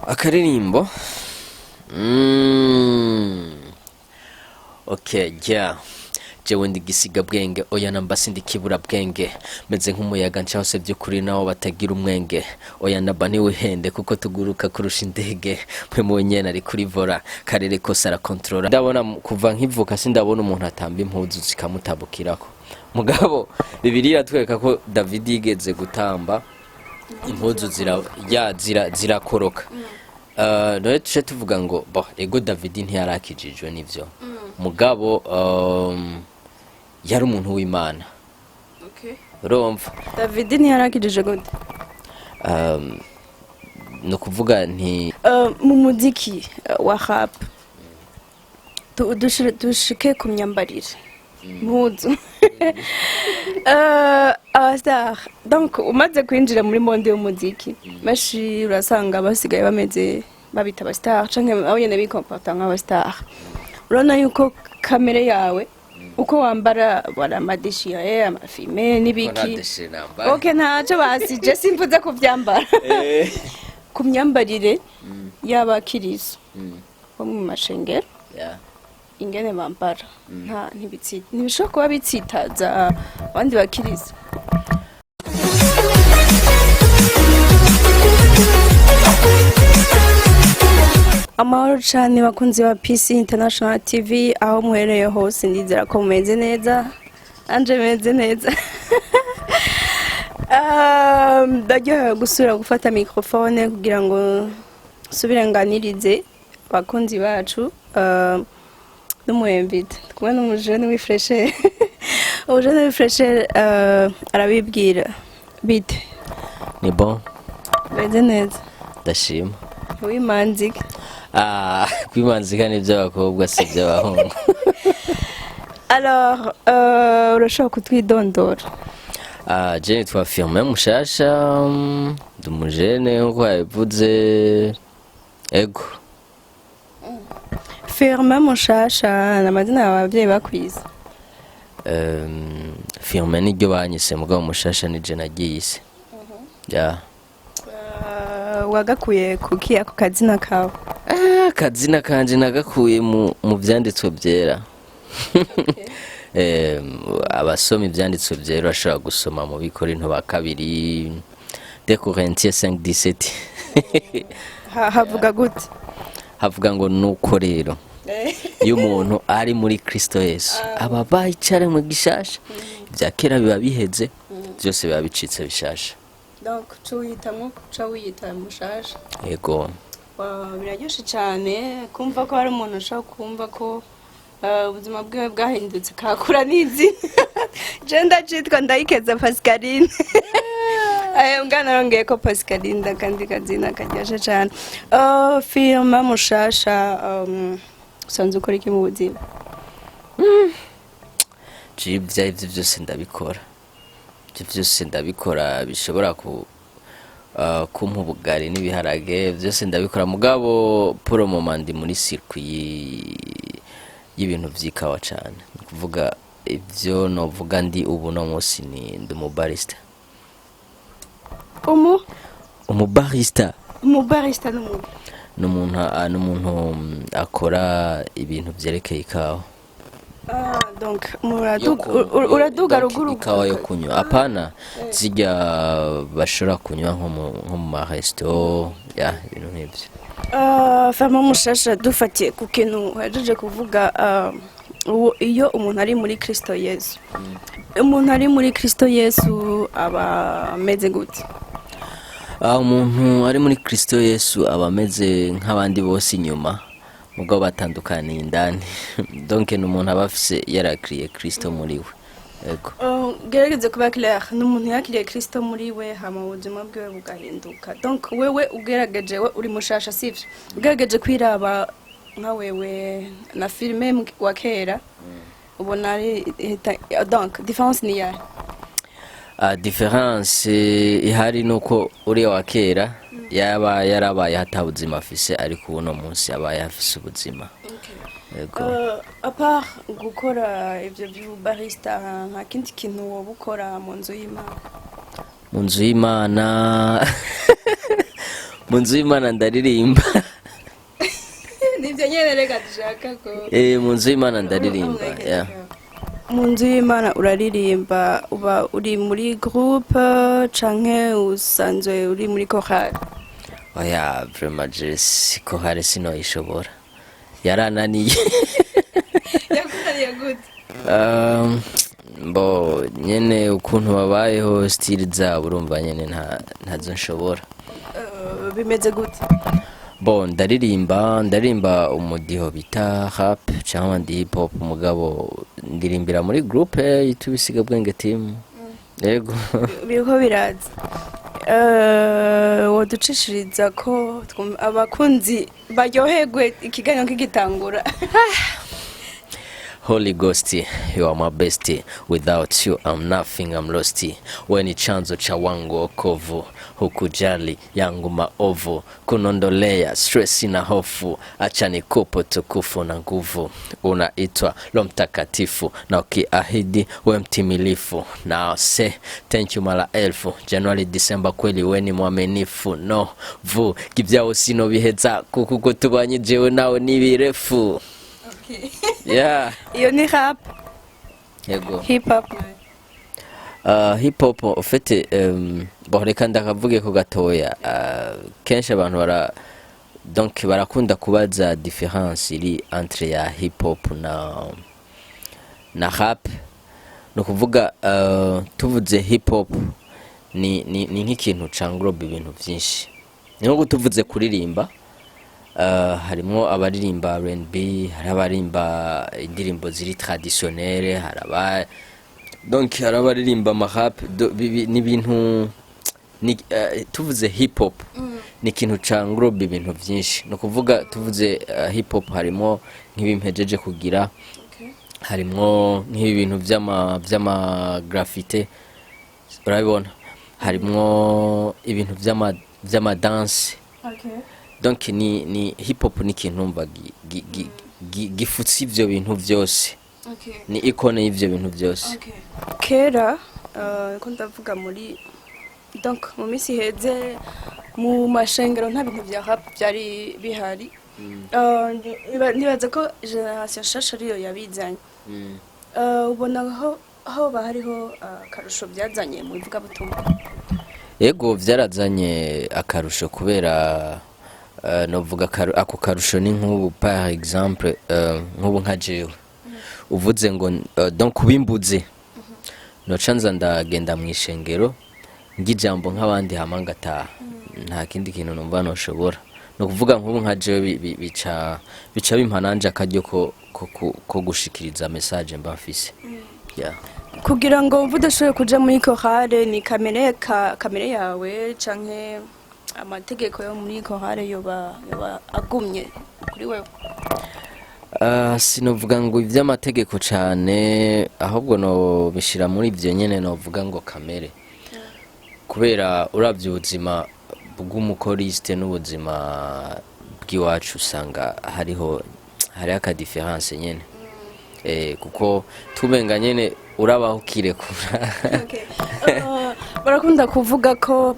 akaririmbo okay yeah jewe ndi gisiga bwenge oya namba sindi kibura bwenge meze nk'umuyaga nshahose by'ukuri nawo batagira umwenge oya naba ni wihende kuko tuguruka kurusha indege mwe mwenyene ari kuri vora karere kose ara controller ndabona kuva nkivuka sindabona umuntu atamba impuzu zikamutabukirako mugabo bibiliya tweka ko David yigeze gutamba impuzu zirakoroka none tuje tuvuga ngo bo ego David ntiyarakijijwe nivyo mugabo yari umuntu w'Imana. Okay. Urumva David ntiyarakijije gute? No kuvuga nti mu muziki wa rap dushike ku myambarire mpuzu abastar donc umaze kwinjira muri monde y'umuziki mashi urasanga basigaye bameze babita abastar canke abo nyene bikomporta nk'abastar urona yuko kamere yawe uko wambara wala madeshire amafime nibiki okay ntaco basije simvuze kuvyambara ku myambarire y'abakirizo bo mu mwishengero ingene bambara nta ntibishobora kuba bitsitaza abandi bakirizo. Amahoro cyane bakunzi ba PC International TV aho muhereye hose ndizera ko mumeze neza anje meze neza ndajya gusura gufata microphone kugira ngo subire nganirize bakunzi bacu n'umuhembite kumwe n'umujene w'ifreshe umujene w'ifreshe arabibwira bite ni bon meze neza ndashima wimanzike kwimanzika ni by'abakobwa si by'abahungu. Alors urashobora kutwidondora? Je nitwa Firmin Mushasha ndumujene nko yavuze ego. Firmin Mushasha n'amazina y'abavyeyi bakwize. Firmin niryo banyise mugabo Mushasha ni je nagiyise. Yeah. Wagakuye kuki ako kazina kawe? Kazina kanje nagakuye mu vyanditswe byera. Abasoma ivyanditswe byera bashobora gusoma mu Bikorinto ba kabiri de Corinthiens 5:17. Havuga gute? Havuga ngo nuko rero iyo umuntu ari muri Kristo Yesu aba bayicare mu gishasha bya kera biba biheze byose biba bicitse bishasha. Donc tuyitamo wiyita Mushasha. Yego. Biraryoshe cyane kumva ko hari umuntu ashaka kumva ko ubuzima bwe bwahindutse kakura nizi. Je ndacitwa ndayikeza Pascaline. Mwana rongeye ko Pascaline ndakandi kazina karyoshe cyane. Firmin Mushasha usanzwe ukora iki mu buzima? Ibyo byose ndabikora. Byose ndabikora bishobora kumpa ubugari n'ibiharage byose ndabikora mugabo pour le moment ndi muri circuit y'ibintu vyikawa cyane kuvuga ivyo novuga ndi ubu no munsi ni ndi umubarista. Umubarista n'umuntu akora ibintu vyerekeye ikawa. Donc uraduga ruguru ikawa yo kunywa apana zijya bashora kunywa nko mu maresto ya ibintu nk'ibyo. Firmin Mushasha dufatiye ku kintu wajeje kuvuga iyo umuntu ari muri Kristo Yesu aba ameze gute? Umuntu ari muri Kristo Yesu aba ameze nk'abandi bose inyuma mugabo batandukaniye indani. Donc n'umuntu aba afise yarakiriye Kristo muri we. Yego. Gerageze kuba clair n'umuntu yakiriye Kristo muri we hama ubuzima bwe bugahinduka. Donc wewe ugerageje we uri mushasha sivyo? Ugerageje kwiraba nka wewe na filme wa kera ubona ari donc différence ni ya difference ihari nuko uri wa kera yaba yarabaye hatabuzima afise ariko uno munsi yabaye afise ubuzima. Yego. Apart gukora ivyo by'ubarista nta kindi kintu woba ukora mu nzu y'Imana? Mu nzu y'Imana mu nzu y'Imana ndaririmba. nibyo nyene reka dushaka ko mu nzu y'Imana ndaririmba. Yeah. mu nzu y'Imana uraririmba uba uri muri groupe canke usanzwe uri muri chorale? Oya vraiment je chorale sinoyishobora yarananiye. Yakunaniye gute? Bo nyene ukuntu babayeho style zabo urumva nyene ntazo nshobora. Bimeze gute? Bo ndaririmba umudiho bita rap cyangwa ndi hip hop mugabo ndirimbira muri groupe yitubisiga bwenge team. Yego. Biriko biraza. Woducishiriza ko abakunzi baryoherwe ikiganiro kigitangura. Holy Ghost, you are my bestie. Without you, I'm nothing, I'm lost. Weni chanzo cha wangu okovu, hukujali yangu maovu, kunondolea stress na hofu, acha nikupe tukufu na nguvu. Unaitwa Roho Mtakatifu na ukiahidi we mtimilifu. Now say thank you mara elfu. January December kweli weni mwaminifu. No vu kivyao sino biheza kuko tubanye jewe nawe nibirefu. Yeah. Iyo ni rap. Yego. Hip hop. Hip hop en fait boreka ndakavuge ko gatoya kenshi abantu donc barakunda kubaza différence iri entre ya hip hop na rap. No kuvuga tuvuze hip hop ni nk'ikintu cangrobe ibintu byinshi. Ni nko tuvuze kuririmba harimo abaririmba R&B, hari abarimba indirimbo ziri traditionnelle, donc hari abaririmba rap ni bintu tuvuze hip hop ni kintu cangrobe ibintu byinshi. No kuvuga tuvuze hip hop harimo nk'ibimpejeje kugira, harimo nk'ibintu vyama graffiti urabibona, harimo ibintu vyama dance. Donc ni hip hop ni kintu numva gifutse ivyo bintu byose. Ni icone y'ivyo bintu byose. Kera ko ndavuga muri donc mu misi heze mu mwishengero nta bintu bya rap byari bihari. Nibaza ko generation shasha ariyo yabizanye. Ubona aho bahariho akarusho byazanye mu bivuga butumwa. Yego vyarazanye akarusho kubera novuga ako karusho ni nk'ubu par exemple nk'ubu nka jewe uvuze ngo donc kubimbuze nocanza ndagenda mwishengero ngijambo nk'abandi hamangata nta kindi kintu numva noshobora. No kuvuga nk'ubu nka jewe bica bimpananje akaryo ko gushikiriza message mba mfise. Yeah. Kugira ngo udashoboye kuja muri chorale ni kamere yawe canke amategeko yo muri chorale yoba agumye kuri wewe? Sinovuga ngo ivy'amategeko cyane, ahubwo no bishira muri ivyo nyene novuga ngo kamere. Kubera uravye ubuzima bw'umukoriste n'ubuzima bw'iwacu usanga hari aka difference nyene. Kuko tubenga nyene urabaho kirekura. Barakunda kuvuga ko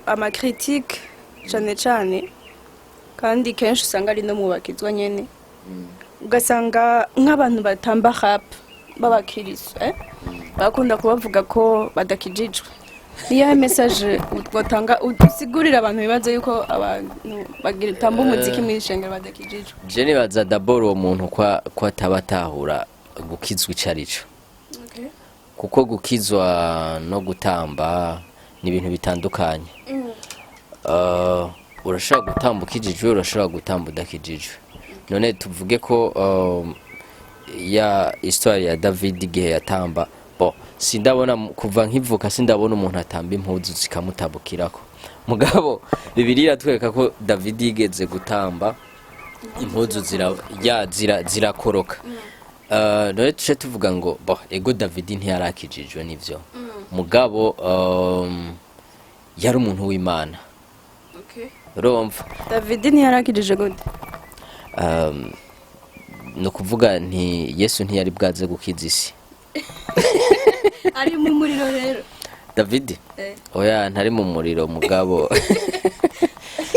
ama critique cyane kandi kenshi usanga ari no mubakizwa nyene. Ugasanga nk'abantu batamba rap babakiriso bakunda kubavuga ko badakijijwe. Niya message utanga usigurira abantu bibaza yuko abantu bagira tamba umuziki mwishengero badakijijwe? Je nibaza d'abord uwo muntu kwa atabatahura gukizwa icarico. Kuko gukizwa no gutamba ni ibintu bitandukanye. Urashobora gutamba ukijijwe, urashobora gutamba udakijijwe. None tuvuge ko ya histoire ya David igihe yatamba, sindabona kuva nkivuka sindabona umuntu atamba impuzu zikamutabukirako. Mugabo Bibiliya tweka ko David yigeze gutamba impuzu zirakoroka. None tuce tuvuga ngo ego David ntiyarakijijwe nivyo. Mugabo yari umuntu w'Imana. Urumva? David ntiyarakijije gute? No kuvuga nti Yesu ntiyari bwaze gukiza isi. Ari mu muriro rero. David? Oya ntari mu muriro mugabo.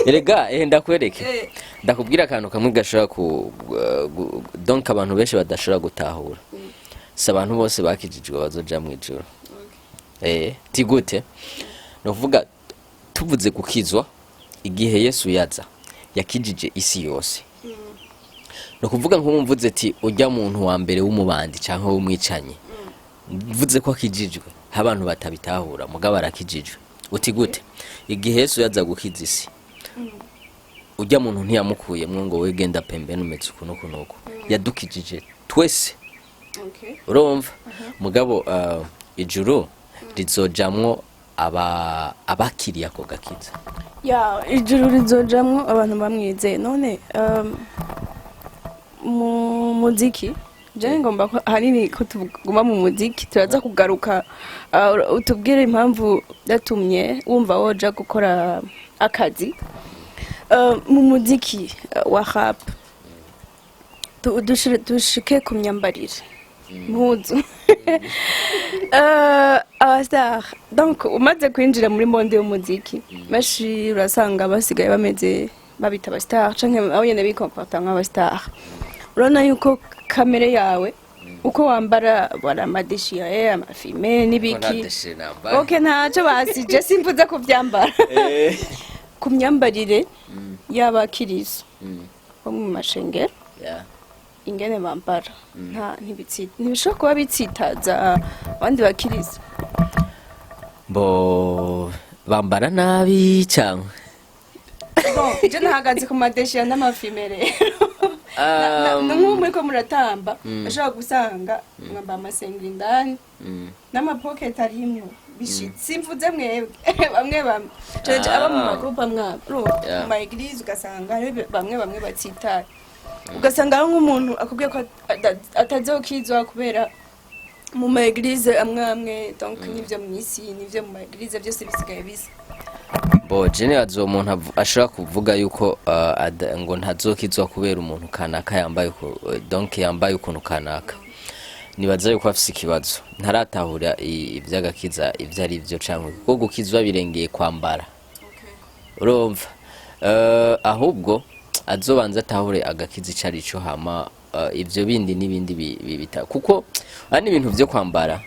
erega ndakwereke ndakubwira akantu kamwe gashobora donc abantu benshi badashobora gutahura si abantu bose bakijijwe bazoja mu ijuru tigute no kuvuga tuvuze gukizwa igihe Yesu yaza yakijije isi yose no kuvuga nk'umvuze ati ujya muntu wa mbere w'umubandi canke w'umwicanye mvuze ko akijijwe abantu batabitahura mugabo arakijijwe uti gute igihe Yesu yaza gukiza isi ujya muntu ntiyamukuyemwo ngo wegenda pembe numetse kuno kunuko yadukijije twese urumva mugabo ijuru rizojamwo abakiriya ko gakiza ya ijuru rizojamwo abantu bamwizeye none mu muziki je ngomba ko hanini ko tuguma mu muziki turaza kugaruka utubwire impamvu yatumye wumva woja gukora akazi mu muziki wa rap dushike ku myambarire mpuzu abastar donc umaze kwinjira muri monde y'umuziki bashi urasanga basigaye bameze babita abastar canke abo nyene bikomporta nk'abastar urabona yuko kamere yawe uko wambara wala amadeshire amafime n'ibiki okay ntaco basije simvuze ko vyambara ku myambarire y'abakirizo bo mu mwishengero ingene bambara ntibishobora kuba bitsitaza abandi bakirizo bo bambara nabi cyangwa je nahagaze ku madeshire n'amafime rero nk'umwe ko muratamba ashobora gusanga mwamba amasengeri indani n'amapocket arimwo bishitsi mvuze mwebwe bamwe aba mu magrupa mwabo mu maeglise ugasanga bamwe batsitaye ugasanga ari nk'umuntu akubwiye ko atazokizwa kubera mu maeglise amwe donc n'ivyo mwisi n'ivyo mu maeglise byose bisigaye bisa bo jene azo umuntu ashaka kuvuga yuko ngo ntazokizwa kubera umuntu kanaka yambaye donc yambaye ukuntu kanaka nibaza yuko afise ikibazo ntaratahura ivyagakiza ivyo ari byo canke kuko gukizwa birengeye kwambara urumva ahubwo azobanza atahure agakiza icari cyo hama ivyo bindi nibindi bita kuko ari ibintu byo kwambara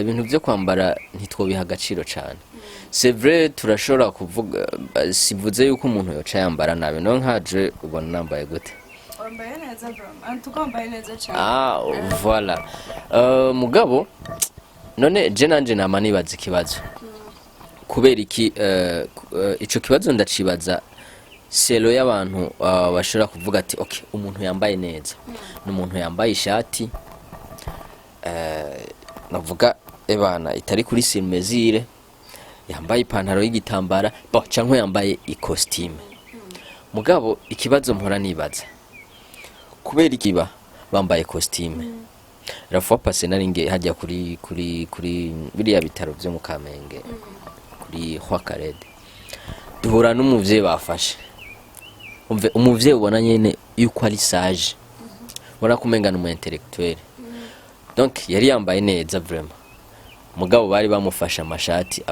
ibintu byo kwambara ntitwobiha agaciro cyane c'est vrai turashobora kuvuga sivuze yuko umuntu yoca yambara nabi no nkaje ubona nambaye gute wambaye neza bro antukombaye neza cyane voilà mugabo none je nanje nama nibaza ikibazo kubera iki ico kibazo ndacibaza selo y'abantu bashobora kuvuga ati okay umuntu yambaye neza n'umuntu yambaye ishati navuga ebana itari kuri silmezire yambaye ipantaro y'igitambara canke yambaye ikostime mugabo ikibazo mpora nibaza kubera ikiba bambaye costume la fois passée naringe hajya kuri biriya bitaro byo mu Kamenge kuri Hwakarede duhura n'umuvyeyi bafashe umve umuvyeyi ubona nyene yuko ari sage ubona kumengana mu intellectuel donc yari yambaye neza vraiment mugabo bari bamufasha amashati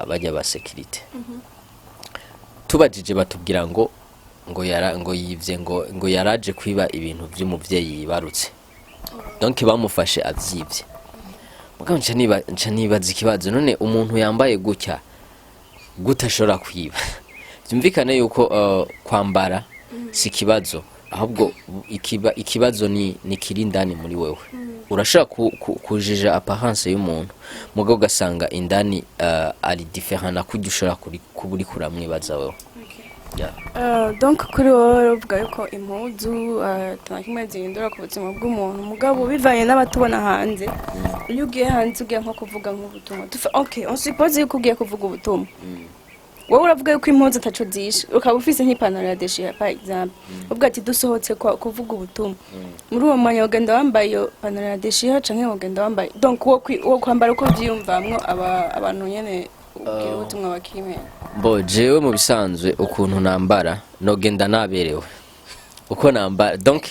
bajya ba security tubajije batubwira ngo yivye ngo yaraje kwiba ibintu by'umuvyeyi yibarutse donc bamufashe avyivye mugabo nca nibaza ikibazo none umuntu yambaye gutya gutashobora kwiba byumvikane yuko kwambara si kibazo ahubwo ikibazo ni kirindani muri wewe urashaka kujija apparence y'umuntu mugabo gasanga indani ari différent na kudushora kuburi kuramwibaza wewe donc kuri wowe uvuga yuko impuzu tanakimwe zihindura ku buzima bw'umuntu mugabo bivanye n'abatubona hanze iyo ugiye hanze ugiye nko kuvuga nk'ubutumwa okay on suppose yuko ugiye kuvuga ubutumwa wowe uravuga yuko impuzu ataco zishe ukaba ufise nk'ipantaro ya déchiré par exemple ubwo ati dusohotse kuvuga ubutumwa muri uwo mwanya ugenda wambaye iyo pantaro ya déchiré canke ugenda wambaye donc wo kwambara uko vyiyumvamwo abantu nyene ubwira ubutumwa bakimenya bo jewe mu bisanzwe ukuntu nambara nogenda naberewe uko nambara donc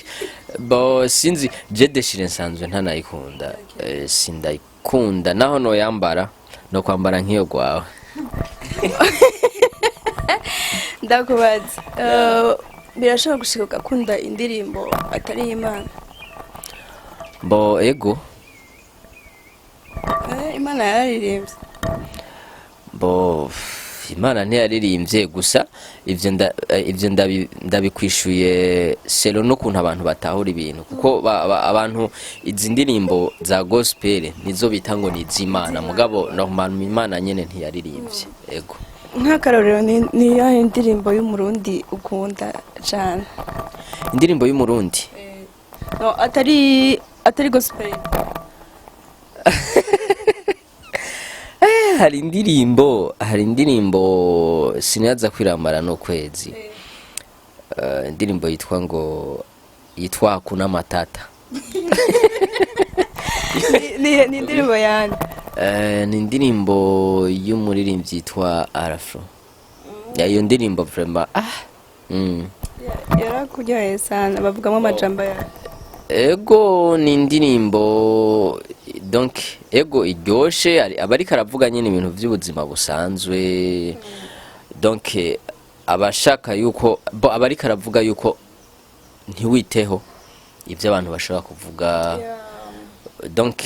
bo sinzi je déchiré nsanzwe ntanayikunda sindayikunda naho no yambara no kwambara nk'iyo gwawe ndakubaza birashobora gushika ugakunda indirimbo atari Imana? Bo ego Imana yararirimbye. bo Imana ntiyaririmbye gusa ivyo ndabikwishuye selo no kuntu abantu batahura ibintu kuko abantu izi ndirimbo za gospel nizo bita ngo ni iz'Imana mugabo normal Imana nyene ntiyaririmbye ego. Nk'akarorero ni yahe indirimbo y'umurundi ukunda cyane? Indirimbo y'umurundi No, atari gospel. hari indirimbo sinaza kwiramara no kwezi indirimbo yitwa Hakuna Matata. Ni indirimbo yani? Ni indirimbo y'umuririmbyi yitwa Arafro. Iyo ndirimbo vraiment yarakuryoheye sana bavugamo amajambo yayo. Ego ni indirimbo donc ego iryoshe abariko aravuga nyine ibintu by'ubuzima busanzwe donc abashaka yuko abariko aravuga yuko ntiwiteho ibyo abantu bashobora kuvuga donc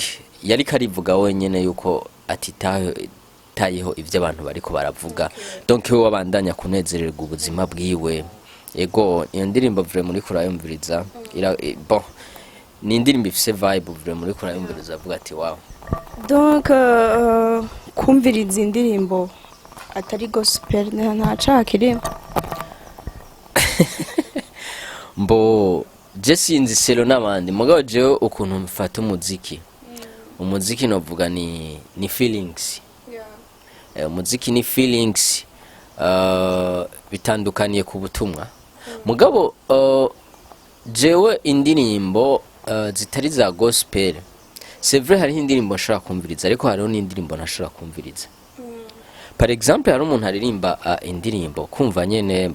yariko arivuga wenyene yuko atitayeho ibyo abantu bariko baravuga donc we wabandanya kunezererwa ubuzima bwiwe. Ego iyo ndirimbo vraiment muri kurayumviriza bon ni indirimbo ifise vibe vraiment muri kurayumviriza avuga ati wow. Donc kumviriza indirimbo atari gospel nta cakirimo. Mbo je sinzi selo n'abandi mugabo jewe ukuntu mfata umuziki novuga ni feelings. Umuziki ni feelings bitandukaniye ku butumwa mugabo jewe indirimbo zitari za gospel c'est vrai hariho indirimbo nshobora kumviriza ariko hariho n'indirimbo ntashobora kumviriza. Par exemple hari umuntu aririmba indirimbo kumva nyene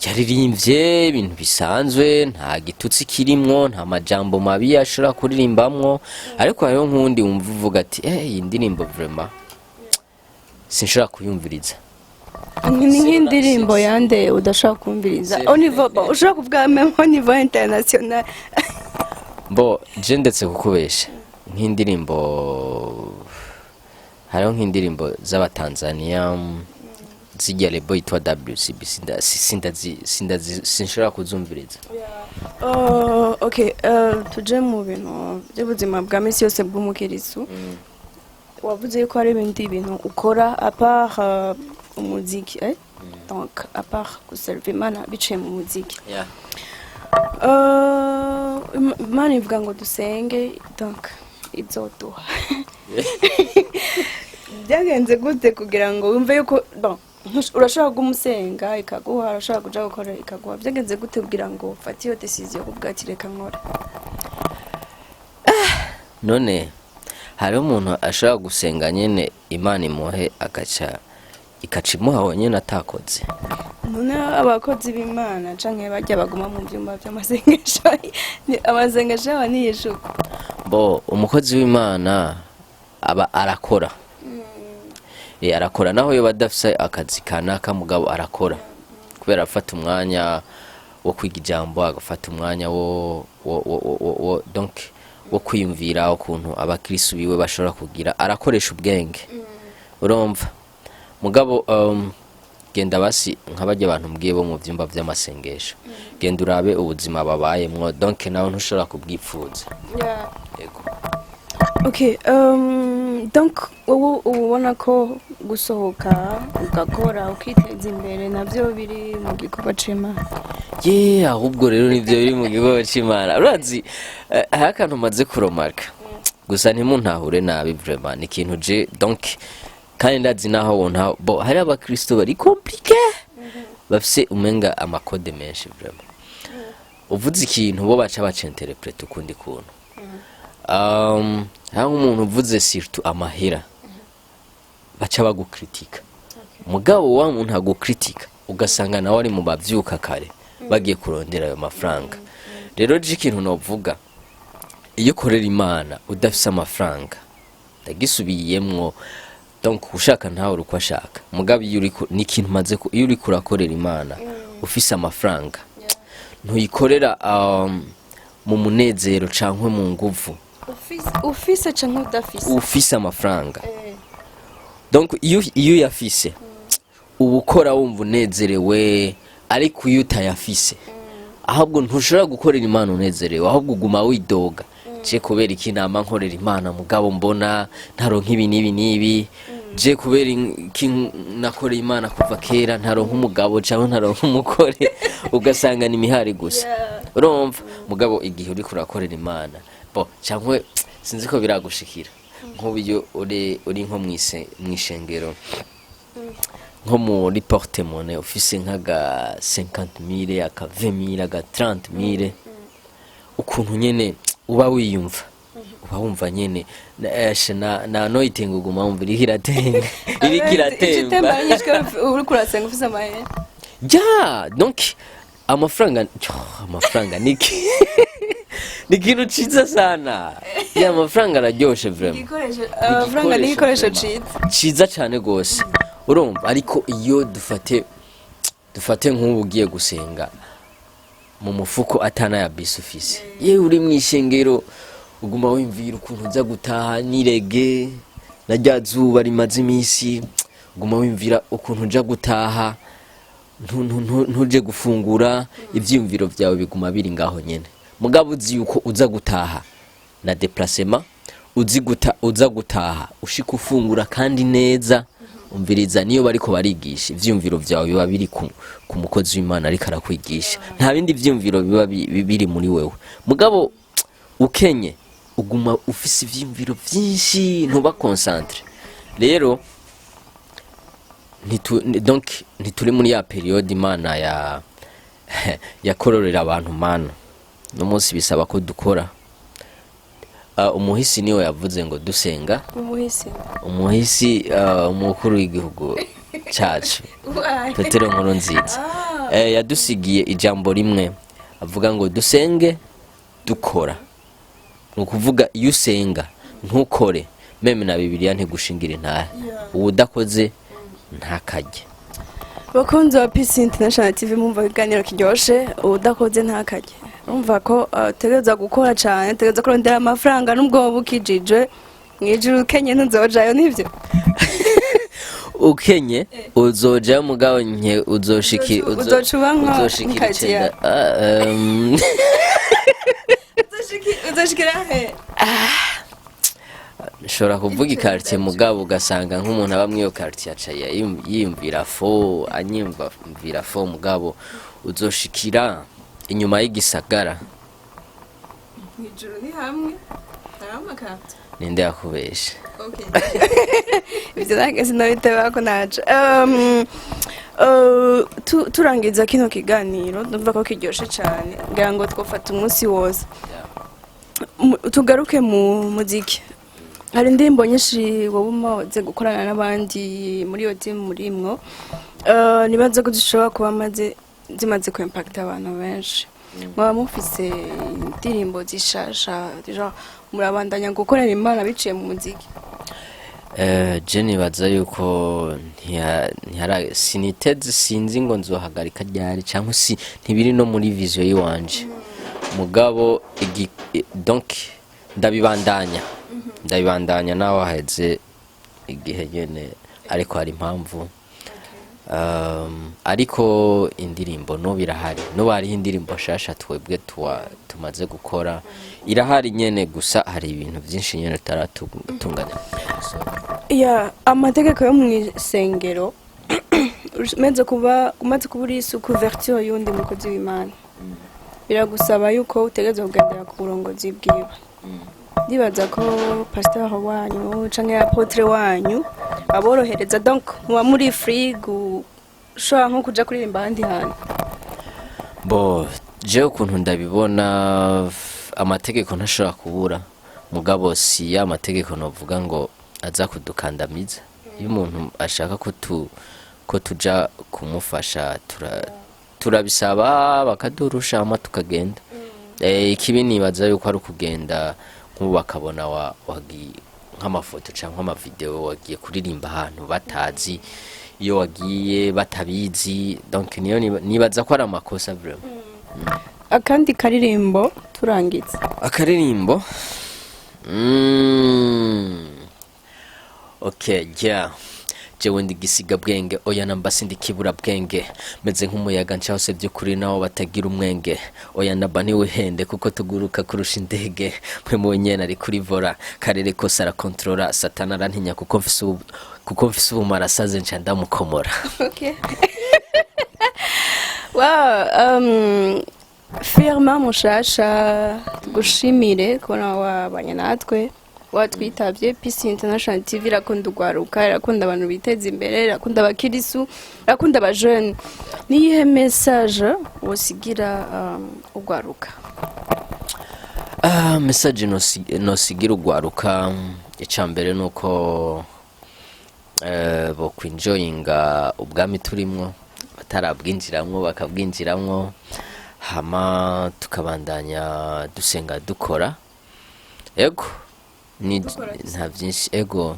yaririmbye ibintu bisanzwe nta gitutsi kirimwo nta majambo mabi ashobora kuririmbamwo ariko hariho nk'undi wumva uvuga ati iyi ndirimbo vraiment sinshobora kuyumviriza. Ni nk'indirimbo yande udashaka kumviriza ushobora kuvuga au niveau international? Je ndetse kukubesha nk'indirimbo hariho nk'indirimbo z'abatanzania zijya lebo yitwa WCB sinshobora kuzumviriza. Okay, tuje mu bintu by'ubuzima bwa misi yose bw'umukirisu. Wavuze ko hari ibindi bintu ukora à part umuziki donc à part guserva Imana biciye mu muziki. Imana ivuga ngo dusenge donc izoduha. Byagenze gute kugira ngo wumve yuko urashobora kumusenga ikaguha urashobora kuja gukora ikaguha byagenze gute kugira ngo ufate iyo decision kuvuga ati reka nkora? None hari umuntu ashobora gusenga nyene Imana imuhe ikacimuha wenyene atakoze. None abakozi b'Imana canke bajya baguma mu byumba by'amasengesho amasengesho abaniyishuka umukozi w'Imana aba arakora arakora naho yo badafise akazi kanaka mugabo arakora kubera afata umwanya wo kwiga ijambo agafata umwanya wo donc wo kwiyumvira ukuntu abakristo biwe bashobora kugira arakoresha ubwenge urumva mugabo genda basi nk'abajya abantu mbwiye bo mu byumba by'amasengesho genda urabe ubuzima babayemwo donc nawe ntushobora kubwipfuza. Yego. Okay, donc ubona ko gusohoka ugakora ukiteza imbere navyo biri mu gikorwa c'Imana? Ahubwo rero nivyo biri mu gikorwa c'Imana. Urazi hari akantu maze kuromarka gusa ntimuntahure nabi vraiment ni ikintu je donc kandi ndazi naho wonta hari abakristo bari compliqué bafise umenga amakode menshi vraiment uvuze ikintu bo baca bacenterprete ukundi kuntu hanga umuntu uvuze surtout amahera baca bagukritika mugabo wa muntu agukritika ugasanga nawe ari mu bavyuka kare bagiye kurondera ayo mafaranga. Rero je ikintu novuga iyo korera Imana udafise amafaranga ndagisubiyemwo donc ushaka ntawe uko ashaka mugabe iyo uri n'ikintu maze iyo uri kurakorera Imana ufise amafaranga ntuyikorera mu munezero cankwe mu nguvu ufise canke udafise ufise amafaranga donc iyo yafise ubukora wumva unezerewe ariko iyo utayafise ahubwo ntushobora gukorera Imana unezerewe ahubwo uguma widoga je kubera iki nama nkorera Imana mugabo mbona ntaronka ibi nibi je kubera iki nakorera Imana kuva kera ntaronka umugabo cyangwa ntaronka umukore ugasanga ni mihari gusa urumva mugabo igihe uri kurakorera Imana bo cyangwa sinzi ko biragushikira nk'ubiyo uri nko mwishengero nko muri porte-monnaie ufise nkaga 50,000 aka 20,000 aka 30,000 ukuntu nyene uba wiyumva uba wumva nyene na no itenguguma wumva irikiratenga irikitemba uri kurasenga ufise amahera ja donc amafaranga niki ni ikintu ciza sana ya amafaranga araryoshe vraiment amafaranga ni igikoresho ciza cyane gose urumva ariko iyo dufate nk'ubu ugiye gusenga mu mufuko atana ya bisi ufise yewe uri mwishengero uguma wimvira ukuntu uza gutaha nirege na rya zuba rimaze iminsi uguma wimvira ukuntu uja gutaha ntuje gufungura ivyiyumviro vyawe biguma biri ngaho nyene mugabo uzi yuko uza gutaha na déplacement uza gutaha ushika ufungura kandi neza umviriza niyo bariko barigisha ivyumviro vyawe biba biri ku mukozi w'Imana ariko arakwigisha nta bindi vyumviro biba biri muri wewe mugabo ukenye uguma ufise ivyumviro vyinshi ntuba concentre rero donc ntituri muri ya periode Imana yakororera abantu mana no munsi bisaba ko dukora umuhisi niwe yavuze ngo dusenga umuhisi umukuru w'igihugu cyacu Petero Nkurunziza yadusigiye ijambo rimwe avuga ngo dusenge dukora nukuvuga iyo usenga ntukore meme na Bibiliya ntigushingira intare ubudakoze ntakajye bakunze wa Peace International TV mumva ibiganiro kiryoshe ubudakoze ntakajye urumva ko tegereza gukora cyane tegereza kurondera amafaranga nubwo bukijijwe mwijuru Kenya ntuzojayo nivyo ukenye uzojayo mugabo nke uzoshikira uzoshikira he shora kuvuga ikartie mugabo ugasanga nk'umuntu aba mwiyo quartier acaye yimvira fo anyimvira fo mugabo uzoshikira inyuma y'igisagara mwijuru ni hamwe aramakata ninde yakubesha okay ibyo nageze nabiteba ko naje turangiza kino kiganiro ndumva ko kiryoshe cyane ngira ngo twofata umunsi wose tugaruke mu muziki hari indirimbo nyinshi wowe umaze gukorana n'abandi muri iyo team murimwo nibaza ko dushobora kuba zimaze ku impact abantu benshi mwaba mufise indirimbo zishasha deja murabandanya gukorera Imana biciye mu muziki je nibaza yuko siniteze sinzi ngo nzohagarika ryari cyangwa si ntibiri no muri vision yiwanje mugabo donc ndabibandanya nawe aheze igihe nyene ariko hari impamvu ariko indirimbo no birahari no bari indirimbo shasha twebwe tumaze gukora irahari nyene gusa hari ibintu byinshi nyene taratunganya ya amategeko yo mw'isengero umaze kuba uri isuku couverture yundi mukozi w'Imana biragusaba yuko utegeza kugendera ku burongozi bwiwe ndibaza ko pastor wanyu canke apotre wanyu aborohereza donc muba muri free gushobora nko kuja kuririmba ahandi hantu bo je ukuntu ndabibona amategeko ntashobora kubura mugabo si ya amategeko novuga ngo aza kudukandamiza iyo umuntu ashaka ko tuja kumufasha turabisaba bakadurusha ama tukagenda ikibi nibaza yuko ari ukugenda nk'ubu bakabona nk'amafoto cyangwa amavideo wagiye kuririmba ahantu batazi iyo wagiye batabizi donc niyo nibaza ko ari amakosa vraiment. Akandi karirimbo turangitse akaririmbo okay yeah jewe ndigisiga bwenge oya namba sindikibura bwenge meze nk'umuyaga nshahose by'ukuri nawo batagira umwenge oya naba niwe hende kuko tuguruka kurusha indege mwe mwenyene ari kuri vora karere kose arakontrola satana arantinya kuko mfise ubumara saze nca ndamukomora. Okay. Wow, Firmin Mushasha tugushimire kubona wabanye natwe watwitabye PC International TV irakunda ugwaruka irakunda abantu biteza imbere irakunda abakirisu irakunda abajeune niyihe message wosigira ugwaruka? Message nosigira ugwaruka icambere nuko bo kwinjoyinga ubwami turimwo batarabwinjiramwo bakabwinjiramwo hama tukabandanya dusenga dukora ego ni nta byinshi ego.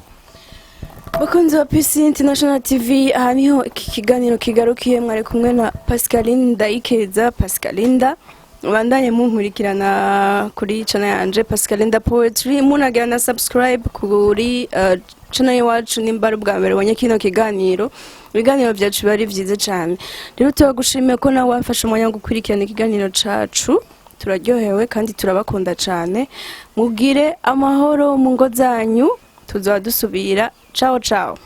Bakunzi wa PC International TV aha niho iki kiganiro kigarukiye mwari kumwe na Pascaline Ndayikeza Pascalinda bandanye munkurikirana kuri channel yanje Pascalinda Poetry munagira na subscribe kuri channel yacu nimbara bwa mbere bonye kino kiganiro ibiganiro byacu bari byize cyane rero tubagushimiye ko nawe wafashe umwanya wo gukurikirana ikiganiro cacu turaryohewe kandi turabakunda cyane mugire amahoro mu ngo zanyu tuzaba dusubira ciao ciao.